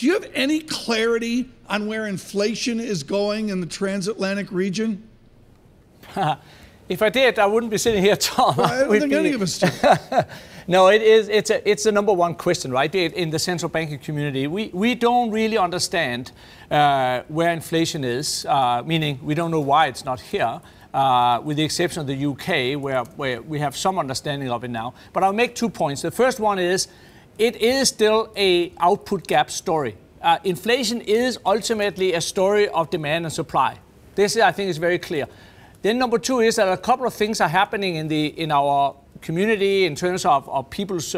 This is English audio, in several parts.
Do you have any clarity on where inflation is going in the transatlantic region? If I did, I wouldn't be sitting here, Tom. Well, I don't think any of us do. No, it's the number one question, right? In the central banking community, we don't really understand where inflation is, meaning we don't know why it's not here, with the exception of the UK, where we have some understanding of it now. But I'll make 2 points. The first one is, it is still a output gap story. Inflation is ultimately a story of demand and supply. This, I think, is very clear. Then number 2 is that a couple of things are happening in our community in terms of people's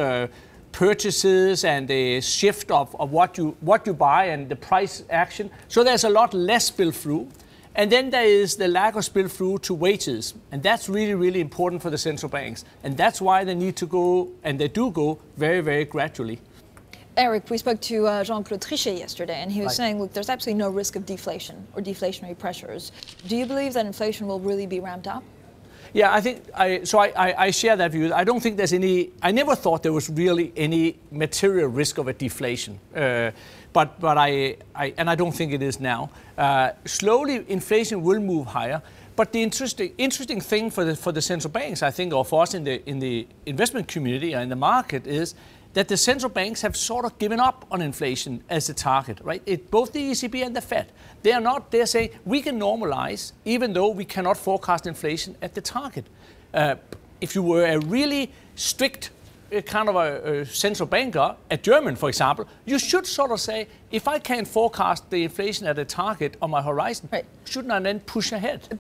purchases and the shift of what you buy and the price action. So there's a lot less spill through. And then there is the lack of spill through to wages. And that's really, really important for the central banks. And that's why they need to go, and they do go, very, very gradually. Erik, we spoke to Jean-Claude Trichet yesterday, and he was saying, look, there's absolutely no risk of deflation or deflationary pressures. Do you believe that inflation will really be ramped up? Yeah, I think, I share that view. I don't think there's any, I never thought there was really any material risk of a deflation. But I don't think it is now. Slowly, inflation will move higher. But the interesting thing for the central banks, I think, or for us in the investment community or in the market, is that the central banks have sort of given up on inflation as a target, right? Both the ECB and the Fed, they're saying we can normalize even though we cannot forecast inflation at the target. If you were a really strict kind of a central banker, a German, for example, you should sort of say, if I can't forecast the inflation at a target on my horizon, shouldn't I then push ahead?